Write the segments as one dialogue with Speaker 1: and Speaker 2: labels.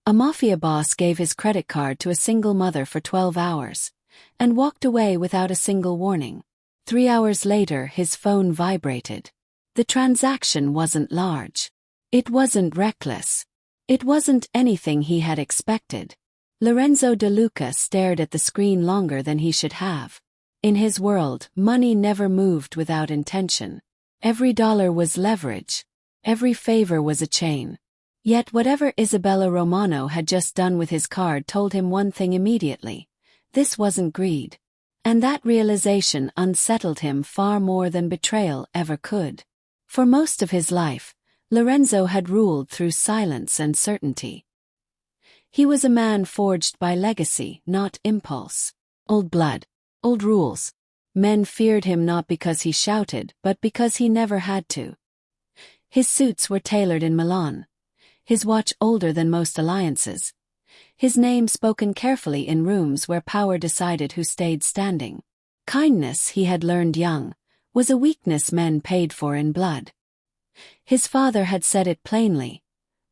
Speaker 1: A mafia boss gave his credit card to a single mother for 12 hours and walked away without a single warning. 3 hours later, his phone vibrated. The transaction wasn't large. It wasn't reckless. It wasn't anything he had expected. Lorenzo De Luca stared at the screen longer than he should have. In his world, money never moved without intention. Every dollar was leverage. Every favor was a chain. Yet whatever Isabella Romano had just done with his card told him one thing immediately. This wasn't greed. And that realization unsettled him far more than betrayal ever could. For most of his life, Lorenzo had ruled through silence and certainty. He was a man forged by legacy, not impulse. Old blood. Old rules. Men feared him not because he shouted, but because he never had to. His suits were tailored in Milan. His watch older than most alliances. His name spoken carefully in rooms where power decided who stayed standing. Kindness, he had learned young, was a weakness men paid for in blood. His father had said it plainly.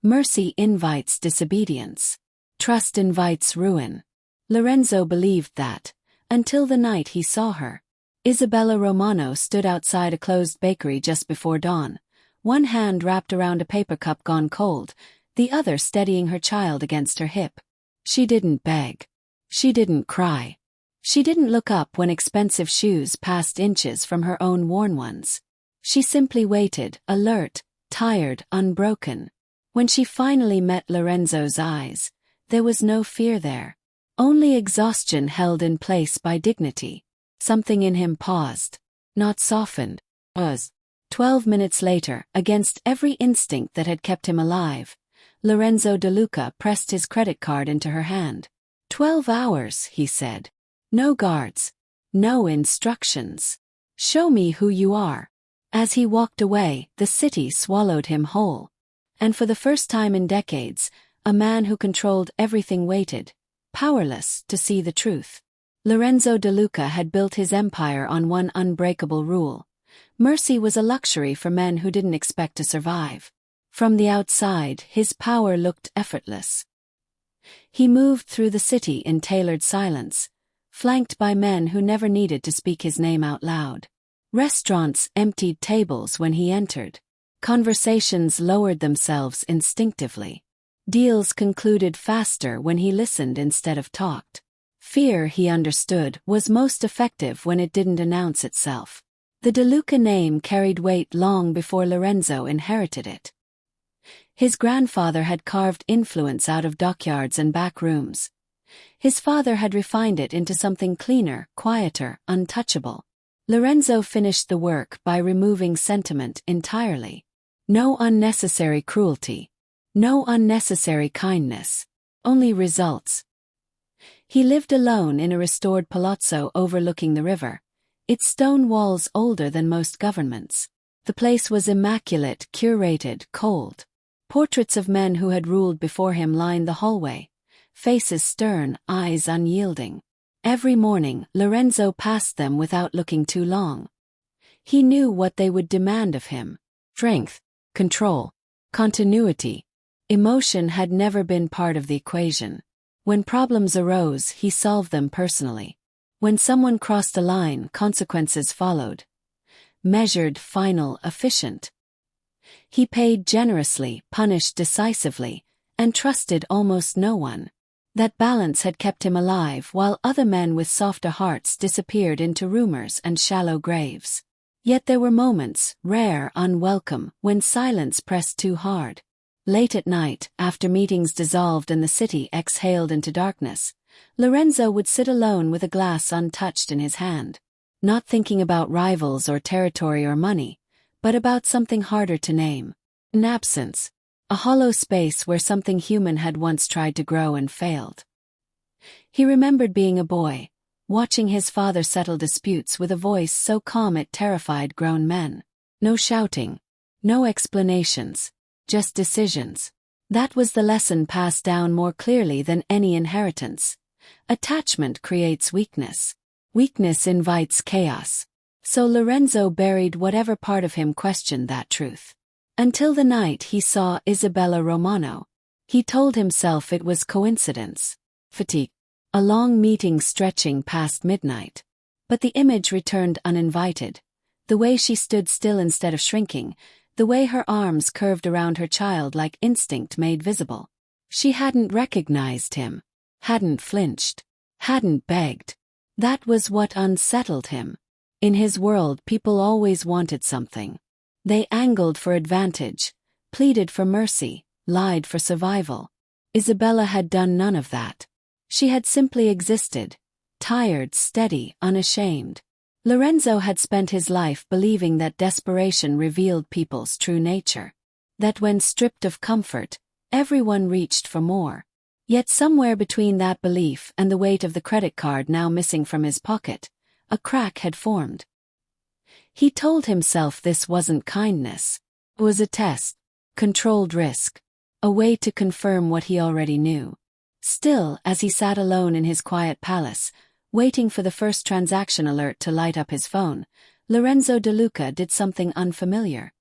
Speaker 1: Mercy invites disobedience. Trust invites ruin. Lorenzo believed that, until the night he saw her. Isabella Romano stood outside a closed bakery just before dawn, one hand wrapped around a paper cup gone cold, the other steadying her child against her hip. She didn't beg. She didn't cry. She didn't look up when expensive shoes passed inches from her own worn ones. She simply waited, alert, tired, unbroken. When she finally met Lorenzo's eyes, there was no fear there. Only exhaustion held in place by dignity. Something in him paused. Not softened. Was. 12 minutes later, against every instinct that had kept him alive, Lorenzo De Luca pressed his credit card into her hand. 12 hours, he said. No guards. No instructions. Show me who you are. As he walked away, the city swallowed him whole. And for the first time in decades, a man who controlled everything waited, powerless to see the truth. Lorenzo De Luca had built his empire on one unbreakable rule. Mercy was a luxury for men who didn't expect to survive. From the outside, his power looked effortless. He moved through the city in tailored silence, flanked by men who never needed to speak his name out loud. Restaurants emptied tables when he entered. Conversations lowered themselves instinctively. Deals concluded faster when he listened instead of talked. Fear, he understood, was most effective when it didn't announce itself. The De Luca name carried weight long before Lorenzo inherited it. His grandfather had carved influence out of dockyards and back rooms. His father had refined it into something cleaner, quieter, untouchable. Lorenzo finished the work by removing sentiment entirely. No unnecessary cruelty. No unnecessary kindness. Only results. He lived alone in a restored palazzo overlooking the river, its stone walls older than most governments. The place was immaculate, curated, cold. Portraits of men who had ruled before him lined the hallway, faces stern, eyes unyielding. Every morning, Lorenzo passed them without looking too long. He knew what they would demand of him. Strength, control, continuity. Emotion had never been part of the equation. When problems arose, he solved them personally. When someone crossed a line, consequences followed. Measured, final, efficient. He paid generously, punished decisively, and trusted almost no one. That balance had kept him alive while other men with softer hearts disappeared into rumors and shallow graves. Yet there were moments, rare, unwelcome, when silence pressed too hard. Late at night, after meetings dissolved and the city exhaled into darkness, Lorenzo would sit alone with a glass untouched in his hand. Not thinking about rivals or territory or money, but about something harder to name. An absence. A hollow space where something human had once tried to grow and failed. He remembered being a boy, watching his father settle disputes with a voice so calm it terrified grown men. No shouting. No explanations. Just decisions. That was the lesson passed down more clearly than any inheritance. Attachment creates weakness. Weakness invites chaos. So Lorenzo buried whatever part of him questioned that truth. Until the night he saw Isabella Romano. He told himself it was coincidence. Fatigue. A long meeting stretching past midnight. But the image returned uninvited. The way she stood still instead of shrinking, the way her arms curved around her child like instinct made visible. She hadn't recognized him, hadn't flinched, hadn't begged. That was what unsettled him. In his world, people always wanted something. They angled for advantage, pleaded for mercy, lied for survival. Isabella had done none of that. She had simply existed, tired, steady, unashamed. Lorenzo had spent his life believing that desperation revealed people's true nature. That when stripped of comfort, everyone reached for more. Yet somewhere between that belief and the weight of the credit card now missing from his pocket, a crack had formed. He told himself this wasn't kindness. It was a test, controlled risk, a way to confirm what he already knew. Still, as he sat alone in his quiet palace, waiting for the first transaction alert to light up his phone, Lorenzo De Luca did something unfamiliar.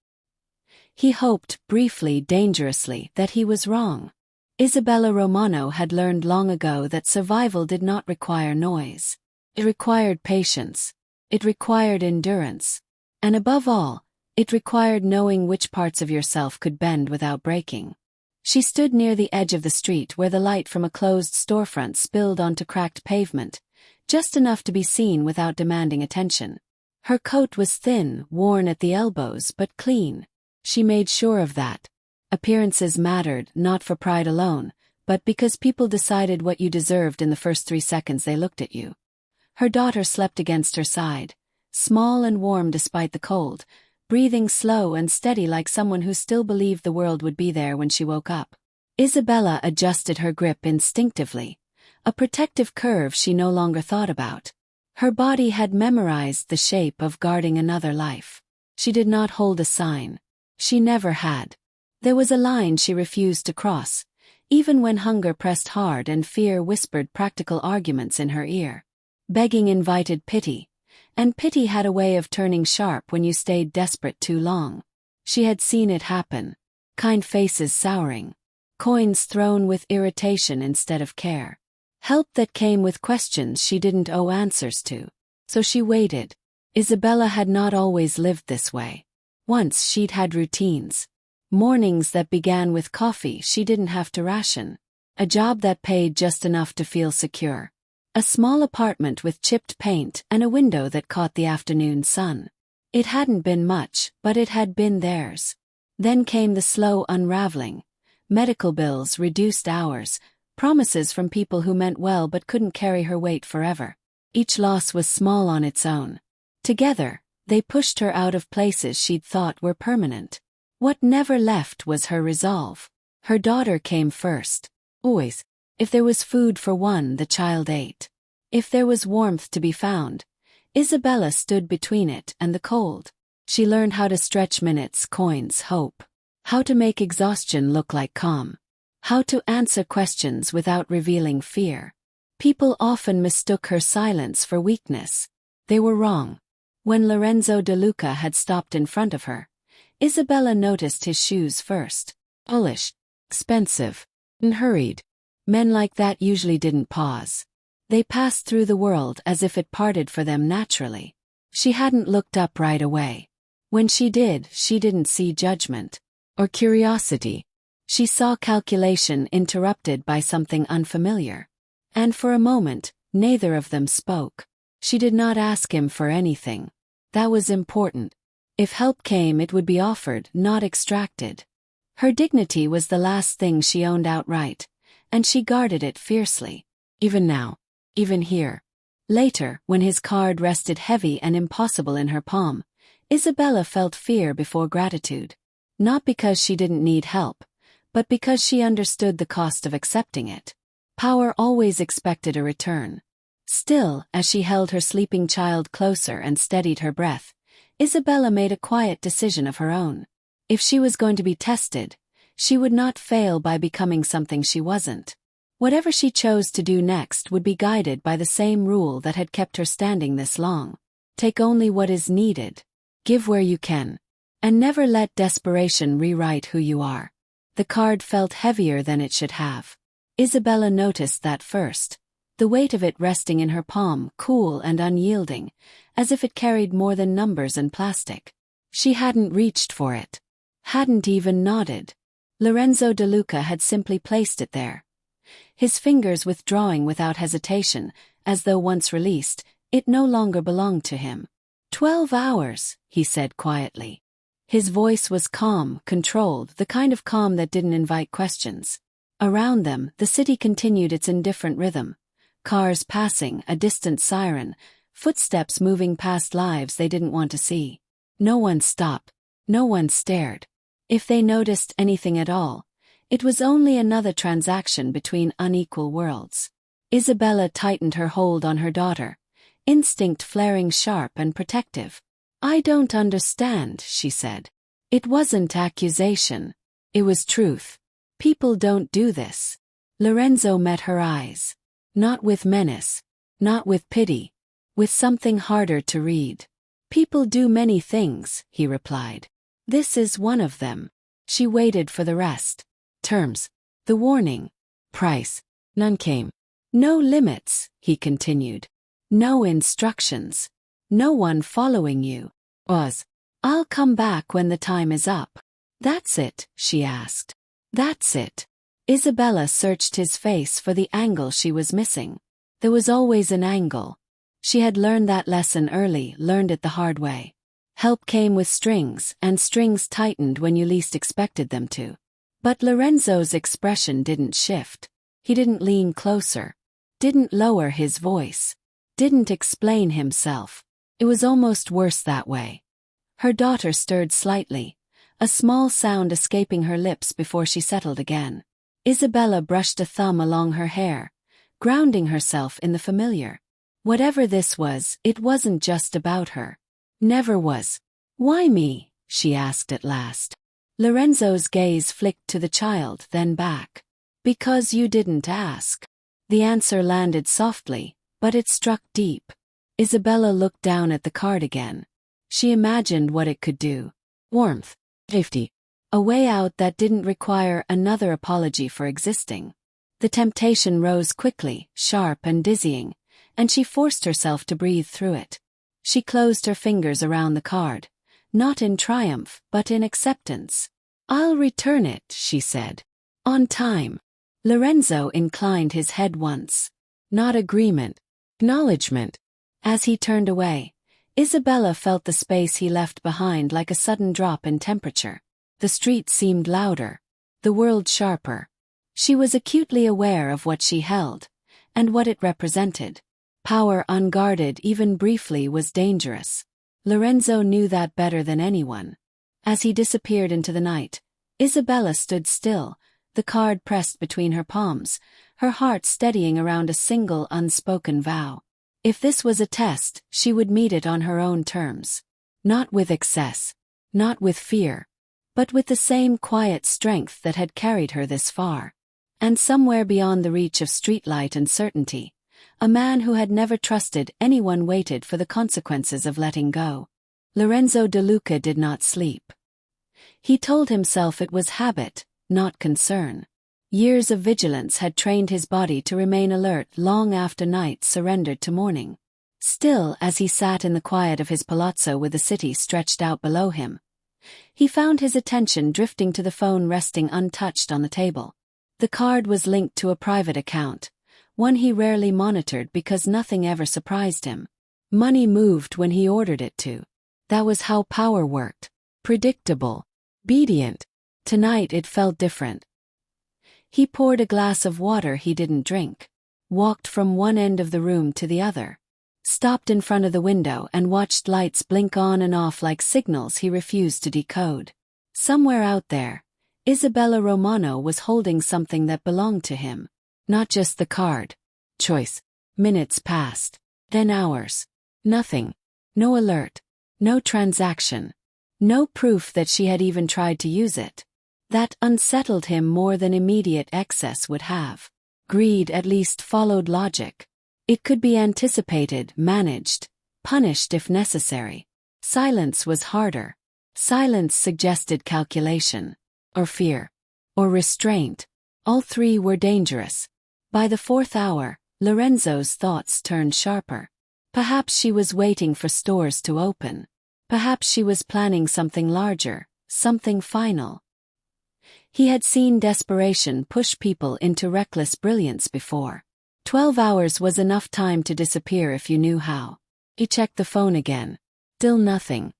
Speaker 1: He hoped, briefly, dangerously, that he was wrong. Isabella Romano had learned long ago that survival did not require noise. It required patience. It required endurance. And above all, it required knowing which parts of yourself could bend without breaking. She stood near the edge of the street where the light from a closed storefront spilled onto cracked pavement, just enough to be seen without demanding attention. Her coat was thin, worn at the elbows, but clean. She made sure of that. Appearances mattered, not for pride alone, but because people decided what you deserved in the first 3 seconds they looked at you. Her daughter slept against her side, small and warm despite the cold, breathing slow and steady like someone who still believed the world would be there when she woke up. Isabella adjusted her grip instinctively, a protective curve she no longer thought about. Her body had memorized the shape of guarding another life. She did not hold a sign. She never had. There was a line she refused to cross, even when hunger pressed hard and fear whispered practical arguments in her ear. Begging invited pity, and pity had a way of turning sharp when you stayed desperate too long. She had seen it happen. Kind faces souring. Coins thrown with irritation instead of care. Help that came with questions she didn't owe answers to. So she waited. Isabella had not always lived this way. Once she'd had routines. Mornings that began with coffee she didn't have to ration. A job that paid just enough to feel secure. A small apartment with chipped paint and a window that caught the afternoon sun. It hadn't been much, but it had been theirs. Then came the slow unraveling. Medical bills, reduced hours, promises from people who meant well but couldn't carry her weight forever. Each loss was small on its own. Together, they pushed her out of places she'd thought were permanent. What never left was her resolve. Her daughter came first. Always. If there was food for one, the child ate. If there was warmth to be found, Isabella stood between it and the cold. She learned how to stretch minutes, coins, hope. How to make exhaustion look like calm. How to answer questions without revealing fear. People often mistook her silence for weakness. They were wrong. When Lorenzo De Luca had stopped in front of her, Isabella noticed his shoes first. Polished, expensive, and hurried. Men like that usually didn't pause. They passed through the world as if it parted for them naturally. She hadn't looked up right away. When she did, she didn't see judgment or curiosity. She saw calculation interrupted by something unfamiliar. And for a moment, neither of them spoke. She did not ask him for anything. That was important. If help came, it would be offered, not extracted. Her dignity was the last thing she owned outright, and she guarded it fiercely. Even now. Even here. Later, when his card rested heavy and impossible in her palm, Isabella felt fear before gratitude. Not because she didn't need help, but because she understood the cost of accepting it. Power always expected a return. Still, as she held her sleeping child closer and steadied her breath, Isabella made a quiet decision of her own. If she was going to be tested, she would not fail by becoming something she wasn't. Whatever she chose to do next would be guided by the same rule that had kept her standing this long. Take only what is needed. Give where you can. And never let desperation rewrite who you are. The card felt heavier than it should have. Isabella noticed that first, the weight of it resting in her palm, cool and unyielding, as if it carried more than numbers and plastic. She hadn't reached for it. Hadn't even nodded. Lorenzo De Luca had simply placed it there. His fingers withdrawing without hesitation, as though once released, it no longer belonged to him. 12 hours, he said quietly. His voice was calm, controlled, the kind of calm that didn't invite questions. Around them, the city continued its indifferent rhythm. Cars passing, a distant siren, footsteps moving past lives they didn't want to see. No one stopped. No one stared. If they noticed anything at all, it was only another transaction between unequal worlds. Isabella tightened her hold on her daughter, instinct flaring sharp and protective. "I don't understand," she said. It wasn't accusation. It was truth. "People don't do this." Lorenzo met her eyes. Not with menace. Not with pity. With something harder to read. "People do many things," he replied. "This is one of them." She waited for the rest. Terms. The warning. Price. None came. "No limits," he continued. "No instructions. No one following you." "I'll come back when the time is up." "That's it?" she asked. "That's it." Isabella searched his face for the angle she was missing. There was always an angle. She had learned that lesson early, learned it the hard way. Help came with strings, and strings tightened when you least expected them to. But Lorenzo's expression didn't shift. He didn't lean closer. Didn't lower his voice. Didn't explain himself. It was almost worse that way. Her daughter stirred slightly, a small sound escaping her lips before she settled again. Isabella brushed a thumb along her hair, grounding herself in the familiar. Whatever this was, it wasn't just about her. Never was. "Why me?" she asked at last. Lorenzo's gaze flicked to the child, then back. "Because you didn't ask." The answer landed softly, but it struck deep. Isabella looked down at the card again. She imagined what it could do. Warmth. Safety. A way out that didn't require another apology for existing. The temptation rose quickly, sharp and dizzying, and she forced herself to breathe through it. She closed her fingers around the card, not in triumph, but in acceptance. "I'll return it," she said. "On time." Lorenzo inclined his head once. Not agreement. Acknowledgement. As he turned away, Isabella felt the space he left behind like a sudden drop in temperature. The street seemed louder. The world sharper. She was acutely aware of what she held, and what it represented. Power unguarded, even briefly, was dangerous. Lorenzo knew that better than anyone. As he disappeared into the night, Isabella stood still, the card pressed between her palms, her heart steadying around a single unspoken vow. If this was a test, she would meet it on her own terms. Not with excess. Not with fear. But with the same quiet strength that had carried her this far. And somewhere beyond the reach of streetlight and certainty, a man who had never trusted anyone waited for the consequences of letting go. Lorenzo De Luca did not sleep. He told himself it was habit, not concern. Years of vigilance had trained his body to remain alert long after night surrendered to morning. Still, as he sat in the quiet of his palazzo with the city stretched out below him, he found his attention drifting to the phone resting untouched on the table. The card was linked to a private account, one he rarely monitored because nothing ever surprised him. Money moved when he ordered it to. That was how power worked. Predictable. Obedient. Tonight it felt different. He poured a glass of water he didn't drink, walked from one end of the room to the other, stopped in front of the window and watched lights blink on and off like signals he refused to decode. Somewhere out there, Isabella Romano was holding something that belonged to him. Not just the card. Choice. Minutes passed. Then hours. Nothing. No alert. No transaction. No proof that she had even tried to use it. That unsettled him more than immediate excess would have. Greed at least followed logic. It could be anticipated, managed, punished if necessary. Silence was harder. Silence suggested calculation. Or fear. or restraint. All three were dangerous. By the fourth hour, Lorenzo's thoughts turned sharper. Perhaps she was waiting for stores to open. Perhaps she was planning something larger, something final. He had seen desperation push people into reckless brilliance before. 12 hours was enough time to disappear if you knew how. He checked the phone again. Still nothing.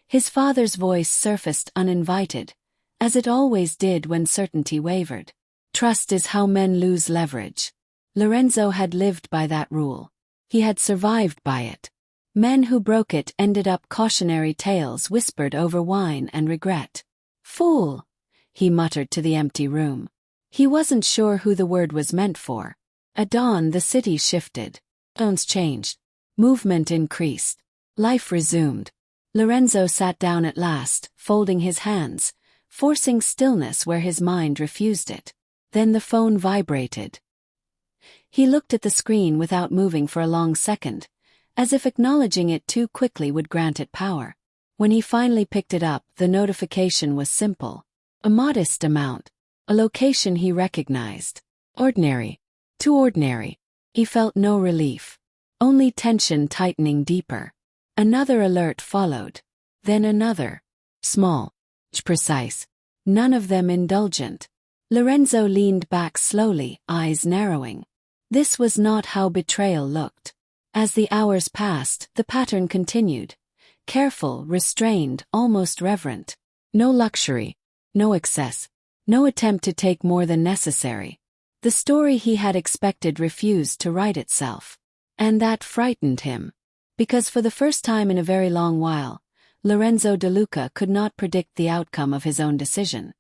Speaker 1: His father's voice surfaced uninvited, as it always did when certainty wavered. Trust is how men lose leverage. Lorenzo had lived by that rule. He had survived by it. Men who broke it ended up cautionary tales whispered over wine and regret. Fool, he muttered to the empty room. He wasn't sure who the word was meant for. At dawn the city shifted. Tones changed. Movement increased. Life resumed. Lorenzo sat down at last, folding his hands, forcing stillness where his mind refused it. Then the phone vibrated. He looked at the screen without moving for a long second, as if acknowledging it too quickly would grant it power. When he finally picked it up, the notification was simple. A modest amount. A location he recognized. Ordinary. Too ordinary. He felt no relief. Only tension tightening deeper. Another alert followed. Then another. Small. Precise. None of them indulgent. Lorenzo leaned back slowly, eyes narrowing. This was not how betrayal looked. As the hours passed, the pattern continued. Careful, restrained, almost reverent. No luxury. No excess. No attempt to take more than necessary. The story he had expected refused to write itself. And that frightened him. Because for the first time in a very long while, Lorenzo De Luca could not predict the outcome of his own decision.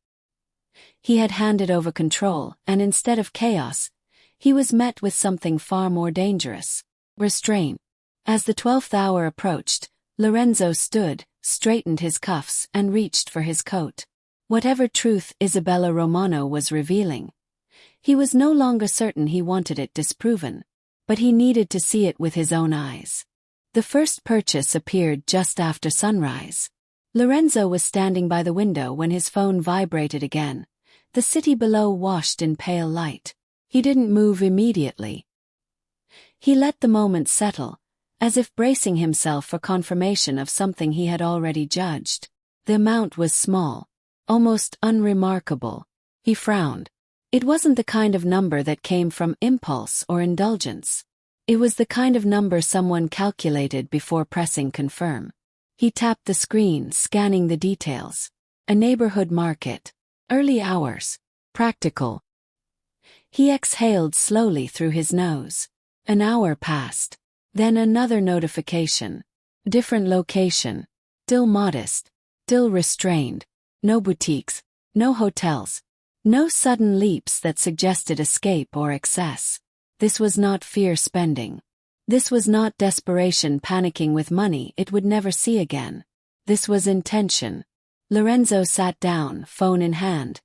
Speaker 1: He had handed over control, and instead of chaos, he was met with something far more dangerous. Restraint. As the 12th hour approached, Lorenzo stood, straightened his cuffs, and reached for his coat. Whatever truth Isabella Romano was revealing, he was no longer certain he wanted it disproven, but he needed to see it with his own eyes. The first purchase appeared just after sunrise. Lorenzo was standing by the window when his phone vibrated again. The city below washed in pale light. He didn't move immediately. He let the moment settle, as if bracing himself for confirmation of something he had already judged. The amount was small, almost unremarkable. He frowned. It wasn't the kind of number that came from impulse or indulgence. It was the kind of number someone calculated before pressing confirm. He tapped the screen, scanning the details. A neighborhood market. Early hours. Practical. He exhaled slowly through his nose. An hour passed. Then another notification. Different location. Still modest. Still restrained. No boutiques. No hotels. No sudden leaps that suggested escape or excess. This was not fear spending. This was not desperation panicking with money it would never see again. This was intention. Lorenzo sat down, phone in hand.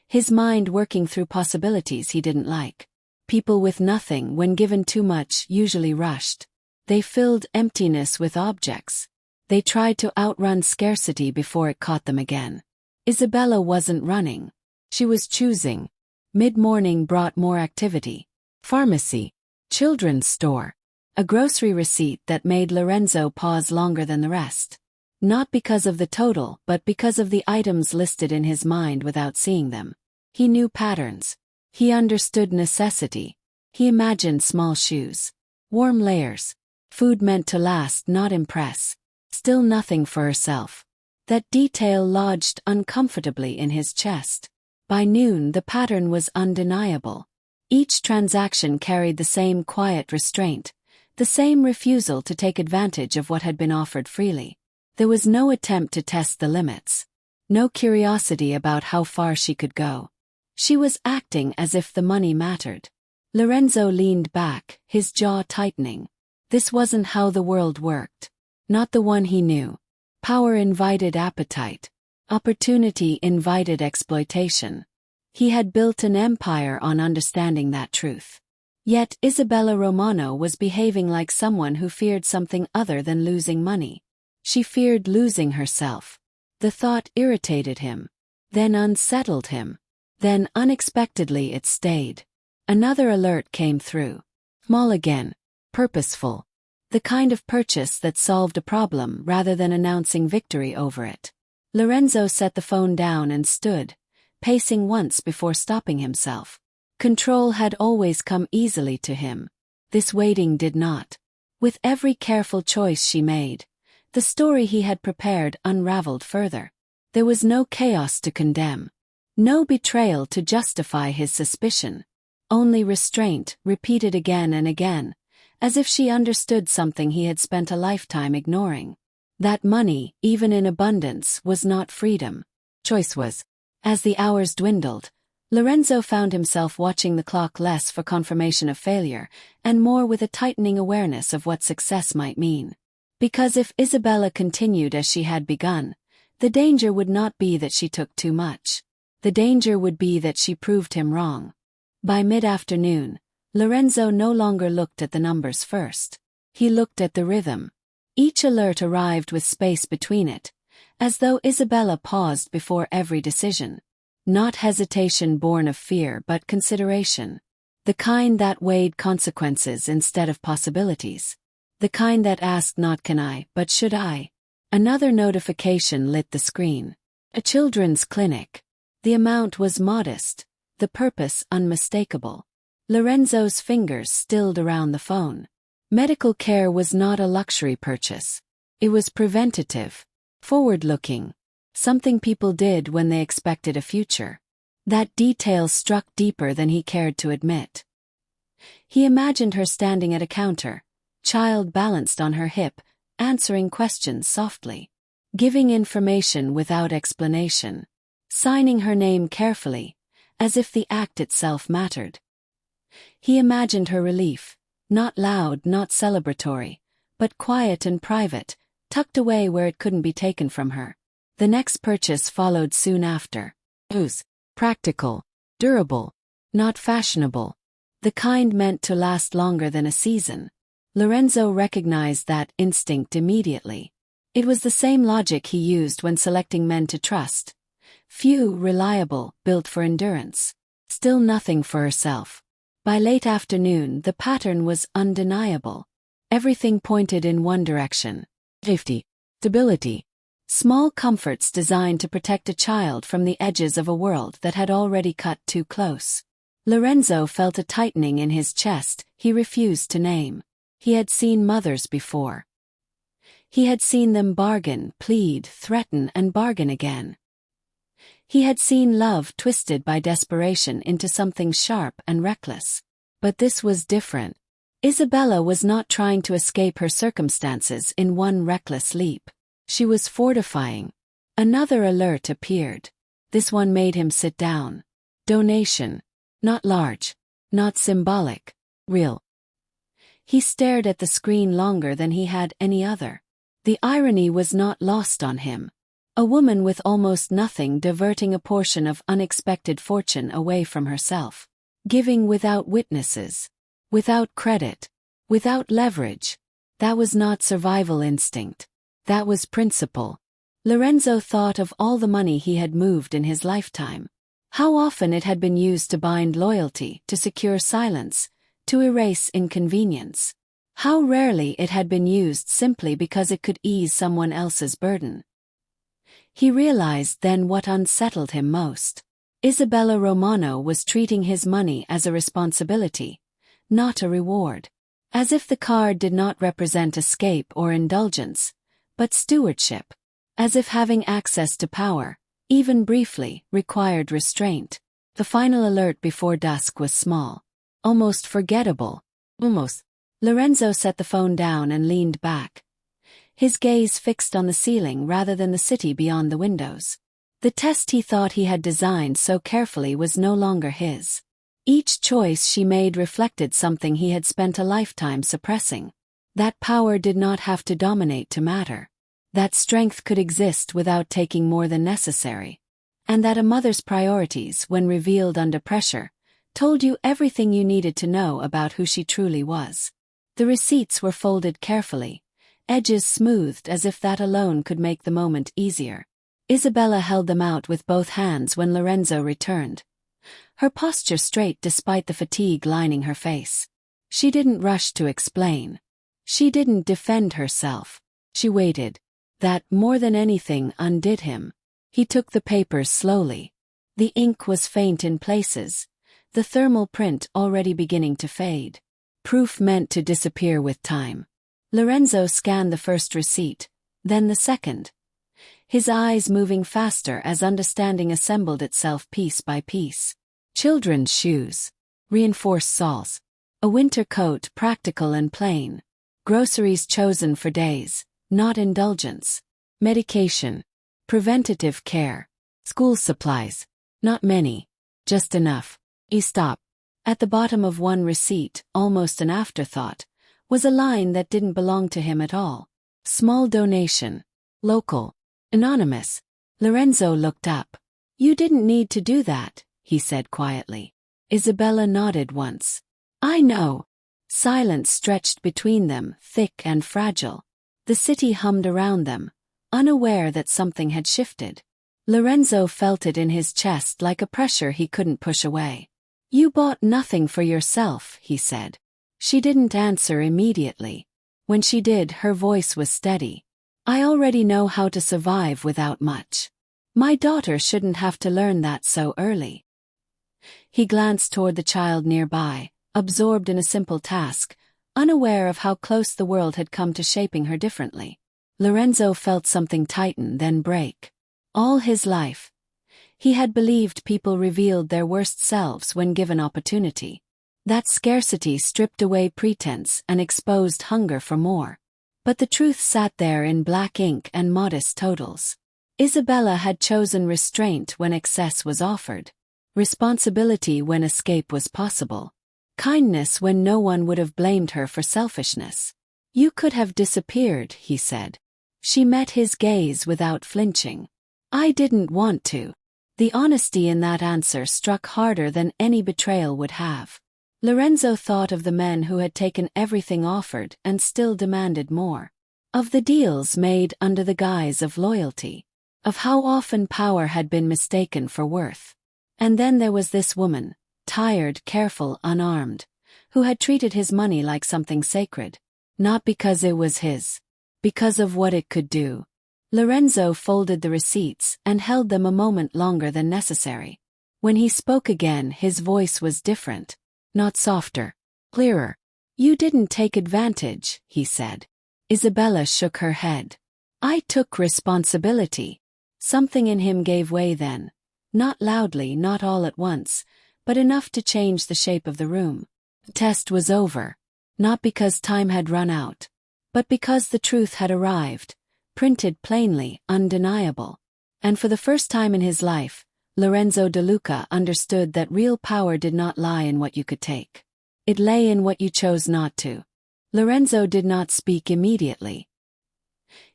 Speaker 1: His mind working through possibilities he didn't like. People with nothing, when given too much, usually rushed. They filled emptiness with objects. They tried to outrun scarcity before it caught them again. Isabella wasn't running. She was choosing. Mid-morning brought more activity. Pharmacy. Children's store. A grocery receipt that made Lorenzo pause longer than the rest. Not because of the total, but because of the items listed in his mind without seeing them. He knew patterns. He understood necessity. He imagined small shoes. Warm layers. Food meant to last, not impress. Still nothing for herself. That detail lodged uncomfortably in his chest. By noon the pattern was undeniable. Each transaction carried the same quiet restraint, the same refusal to take advantage of what had been offered freely. There was no attempt to test the limits. No curiosity about how far she could go. She was acting as if the money mattered. Lorenzo leaned back, his jaw tightening. This wasn't how the world worked. Not the one he knew. Power invited appetite. Opportunity invited exploitation. He had built an empire on understanding that truth. Yet Isabella Romano was behaving like someone who feared something other than losing money. She feared losing herself. The thought irritated him. then unsettled him. Then unexpectedly it stayed. Another alert came through. Small again. Purposeful. The kind of purchase that solved a problem rather than announcing victory over it. Lorenzo set the phone down and stood, pacing once before stopping himself. Control had always come easily to him. This waiting did not. With every careful choice she made, the story he had prepared unraveled further. There was no chaos to condemn. No betrayal to justify his suspicion. Only restraint, repeated again and again, as if she understood something he had spent a lifetime ignoring. That money, even in abundance, was not freedom. Choice was. As the hours dwindled, Lorenzo found himself watching the clock less for confirmation of failure, and more with a tightening awareness of what success might mean. Because if Isabella continued as she had begun, the danger would not be that she took too much. The danger would be that she proved him wrong. By mid-afternoon, Lorenzo no longer looked at the numbers first. He looked at the rhythm. Each alert arrived with space between it, as though Isabella paused before every decision. Not hesitation born of fear but consideration. The kind that weighed consequences instead of possibilities. The kind that asked not can I, but should I. Another notification lit the screen. A children's clinic. The amount was modest, the purpose unmistakable. Lorenzo's fingers stilled around the phone. Medical care was not a luxury purchase. It was preventative, forward-looking, something people did when they expected a future. That detail struck deeper than he cared to admit. He imagined her standing at a counter, child balanced on her hip, answering questions softly, giving information without explanation, signing her name carefully, as if the act itself mattered. He imagined her relief, not loud, not celebratory, but quiet and private, tucked away where it couldn't be taken from her. The next purchase followed soon after. It was practical, durable, not fashionable, the kind meant to last longer than a season. Lorenzo recognized that instinct immediately. It was the same logic he used when selecting men to trust. Few, reliable, built for endurance. Still nothing for herself. By late afternoon, the pattern was undeniable. Everything pointed in one direction. Safety. Stability. Small comforts designed to protect a child from the edges of a world that had already cut too close. Lorenzo felt a tightening in his chest he refused to name. He had seen mothers before. He had seen them bargain, plead, threaten, and bargain again. He had seen love twisted by desperation into something sharp and reckless. But this was different. Isabella was not trying to escape her circumstances in one reckless leap. She was fortifying. Another alert appeared. This one made him sit down. Donation. Not large. Not symbolic. Real. He stared at the screen longer than he had any other. The irony was not lost on him. A woman with almost nothing diverting a portion of unexpected fortune away from herself. Giving without witnesses. Without credit. Without leverage. That was not survival instinct. That was principle. Lorenzo thought of all the money he had moved in his lifetime. How often it had been used to bind loyalty, to secure silence, to erase inconvenience. How rarely it had been used simply because it could ease someone else's burden. He realized then what unsettled him most. Isabella Romano was treating his money as a responsibility, not a reward. As if the card did not represent escape or indulgence, but stewardship. As if having access to power, even briefly, required restraint. The final alert before dusk was small. Almost forgettable. Almost. Lorenzo set the phone down and leaned back. His gaze fixed on the ceiling rather than the city beyond the windows. The test he thought he had designed so carefully was no longer his. Each choice she made reflected something he had spent a lifetime suppressing. That power did not have to dominate to matter. That strength could exist without taking more than necessary. And that a mother's priorities, when revealed under pressure, told you everything you needed to know about who she truly was. The receipts were folded carefully, edges smoothed as if that alone could make the moment easier. Isabella held them out with both hands when Lorenzo returned, her posture straight despite the fatigue lining her face. She didn't rush to explain. She didn't defend herself. She waited. That, more than anything, undid him. He took the papers slowly. The ink was faint in places, the thermal print already beginning to fade. Proof meant to disappear with time. Lorenzo scanned the first receipt, then the second, his eyes moving faster as understanding assembled itself piece by piece. Children's shoes. Reinforced soles. A winter coat, practical and plain. Groceries chosen for days, not indulgence. Medication. Preventative care. School supplies. Not many. Just enough. He stopped. At the bottom of one receipt, almost an afterthought, was a line that didn't belong to him at all. Small donation. Local. Anonymous. Lorenzo looked up. You didn't need to do that, he said quietly. Isabella nodded once. I know. Silence stretched between them, thick and fragile. The city hummed around them, unaware that something had shifted. Lorenzo felt it in his chest like a pressure he couldn't push away. You bought nothing for yourself, he said. She didn't answer immediately. When she did, her voice was steady. I already know how to survive without much. My daughter shouldn't have to learn that so early. He glanced toward the child nearby, absorbed in a simple task, unaware of how close the world had come to shaping her differently. Lorenzo felt something tighten, then break. All his life, he had believed people revealed their worst selves when given opportunity. That scarcity stripped away pretense and exposed hunger for more. But the truth sat there in black ink and modest totals. Isabella had chosen restraint when excess was offered, responsibility when escape was possible, kindness when no one would have blamed her for selfishness. You could have disappeared, he said. She met his gaze without flinching. I didn't want to. The honesty in that answer struck harder than any betrayal would have. Lorenzo thought of the men who had taken everything offered and still demanded more. Of the deals made under the guise of loyalty. Of how often power had been mistaken for worth. And then there was this woman, tired, careful, unarmed, who had treated his money like something sacred. Not because it was his. Because of what it could do. Lorenzo folded the receipts and held them a moment longer than necessary. When he spoke again, his voice was different. Not softer, clearer. You didn't take advantage, he said. Isabella shook her head. I took responsibility. Something in him gave way then. Not loudly, not all at once, but enough to change the shape of the room. The test was over. Not because time had run out, but because the truth had arrived, printed plainly, undeniable. And for the first time in his life, Lorenzo De Luca understood that real power did not lie in what you could take. It lay in what you chose not to. Lorenzo did not speak immediately.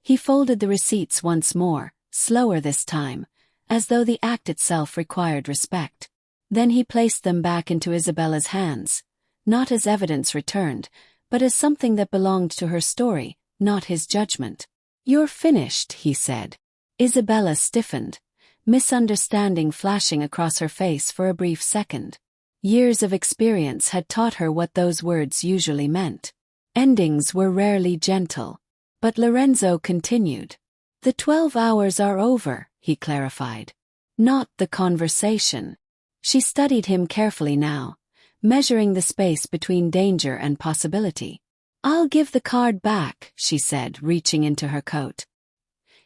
Speaker 1: He folded the receipts once more, slower this time, as though the act itself required respect. Then he placed them back into Isabella's hands, not as evidence returned, but as something that belonged to her story, not his judgment. You're finished, he said. Isabella stiffened, misunderstanding flashing across her face for a brief second. Years of experience had taught her what those words usually meant. Endings were rarely gentle. But Lorenzo continued. The 12 hours are over, he clarified. Not the conversation. She studied him carefully now, measuring the space between danger and possibility. I'll give the card back, she said, reaching into her coat.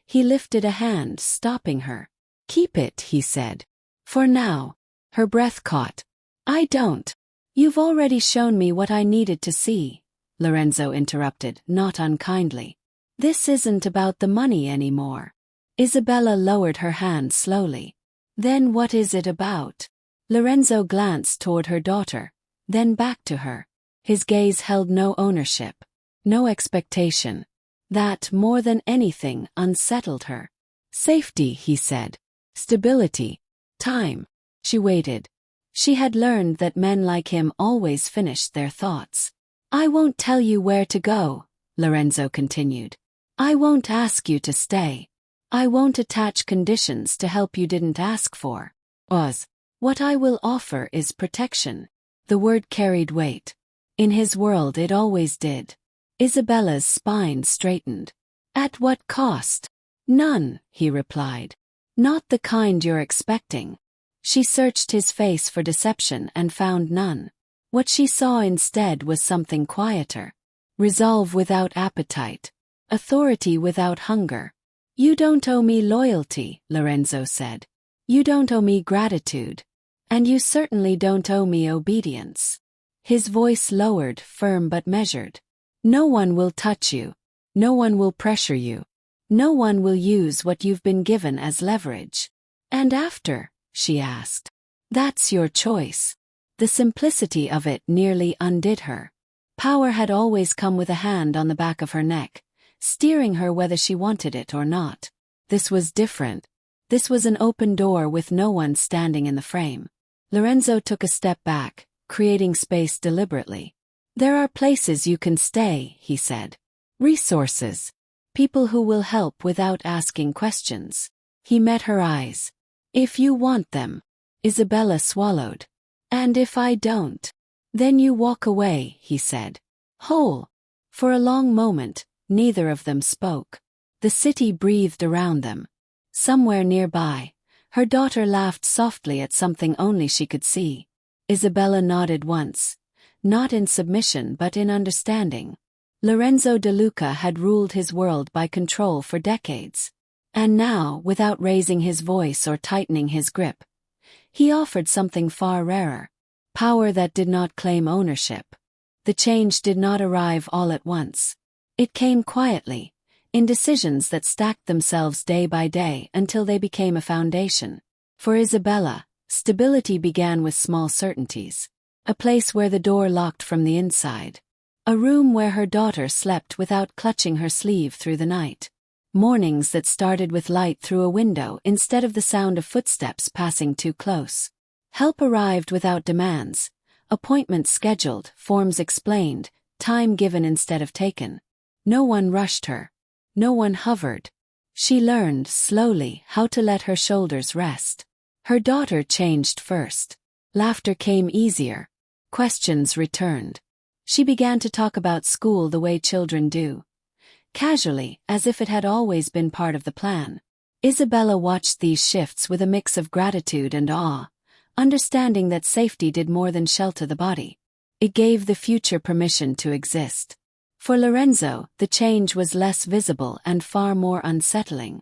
Speaker 1: He lifted a hand, stopping her. Keep it, he said. For now. Her breath caught. I don't. You've already shown me what I needed to see, Lorenzo interrupted, not unkindly. This isn't about the money anymore. Isabella lowered her hand slowly. Then what is it about? Lorenzo glanced toward her daughter, then back to her. His gaze held no ownership, no expectation. That, more than anything, unsettled her. Safety, he said. Stability. Time. She waited. She had learned that men like him always finished their thoughts. I won't tell you where to go, Lorenzo continued. I won't ask you to stay. I won't attach conditions to help you didn't ask for. What I will offer is protection. The word carried weight. In his world it always did. Isabella's spine straightened. At what cost? None, he replied. Not the kind you're expecting. She searched his face for deception and found none. What she saw instead was something quieter. Resolve without appetite. Authority without hunger. You don't owe me loyalty, Lorenzo said. You don't owe me gratitude. And you certainly don't owe me obedience. His voice lowered, firm but measured. No one will touch you. No one will pressure you. No one will use what you've been given as leverage. And after? She asked. That's your choice. The simplicity of it nearly undid her. Power had always come with a hand on the back of her neck, steering her whether she wanted it or not. This was different. This was an open door with no one standing in the frame. Lorenzo took a step back, creating space deliberately. There are places you can stay, he said. Resources. People who will help without asking questions. He met her eyes. If you want them. Isabella swallowed. And if I don't? Then you walk away, he said. Whole. For a long moment, neither of them spoke. The city breathed around them. Somewhere nearby, her daughter laughed softly at something only she could see. Isabella nodded once. Not in submission but in understanding. Lorenzo de Luca had ruled his world by control for decades. And now, without raising his voice or tightening his grip, he offered something far rarer. Power that did not claim ownership. The change did not arrive all at once. It came quietly, in decisions that stacked themselves day by day until they became a foundation. For Isabella, stability began with small certainties. A place where the door locked from the inside. A room where her daughter slept without clutching her sleeve through the night. Mornings that started with light through a window instead of the sound of footsteps passing too close. Help arrived without demands. Appointments scheduled, forms explained, time given instead of taken. No one rushed her. No one hovered. She learned, slowly, how to let her shoulders rest. Her daughter changed first. Laughter came easier. Questions returned. She began to talk about school the way children do. Casually, as if it had always been part of the plan. Isabella watched these shifts with a mix of gratitude and awe, understanding that safety did more than shelter the body. It gave the future permission to exist. For Lorenzo, the change was less visible and far more unsettling.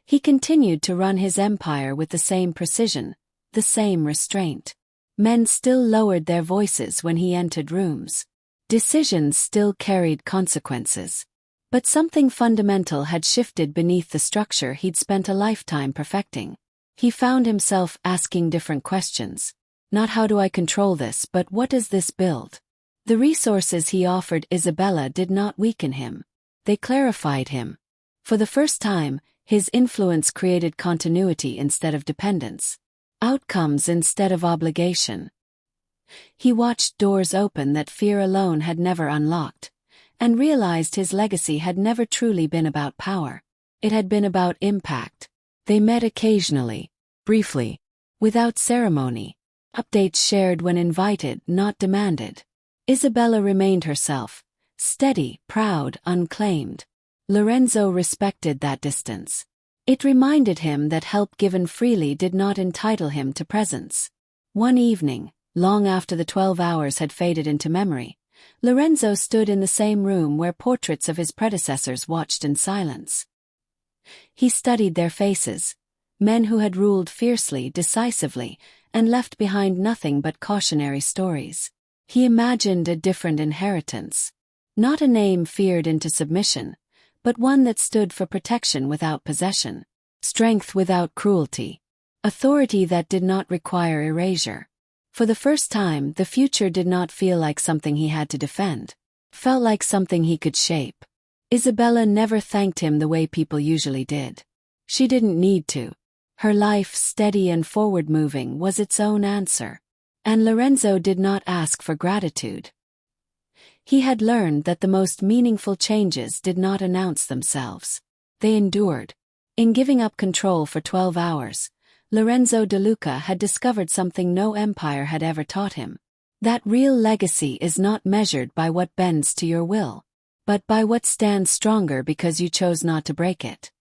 Speaker 1: He continued to run his empire with the same precision, the same restraint. Men still lowered their voices when he entered rooms. Decisions still carried consequences. But something fundamental had shifted beneath the structure he'd spent a lifetime perfecting. He found himself asking different questions. Not how do I control this, but what does this build? The resources he offered Isabella did not weaken him. They clarified him. For the first time, his influence created continuity instead of dependence. Outcomes instead of obligation. He watched doors open that fear alone had never unlocked, and realized his legacy had never truly been about power. It had been about impact. They met occasionally, briefly, without ceremony. Updates shared when invited, not demanded. Isabella remained herself, steady, proud, unclaimed. Lorenzo respected that distance. It reminded him that help given freely did not entitle him to presence. One evening, long after the 12 hours had faded into memory, Lorenzo stood in the same room where portraits of his predecessors watched in silence. He studied their faces, men who had ruled fiercely, decisively, and left behind nothing but cautionary stories. He imagined a different inheritance. Not a name feared into submission, but one that stood for protection without possession, strength without cruelty, authority that did not require erasure. For the first time, the future did not feel like something he had to defend. It felt like something he could shape. Isabella never thanked him the way people usually did. She didn't need to. Her life, steady and forward-moving, was its own answer. And Lorenzo did not ask for gratitude. He had learned that the most meaningful changes did not announce themselves. They endured. In giving up control for 12 hours, Lorenzo De Luca had discovered something no empire had ever taught him. That real legacy is not measured by what bends to your will, but by what stands stronger because you chose not to break it.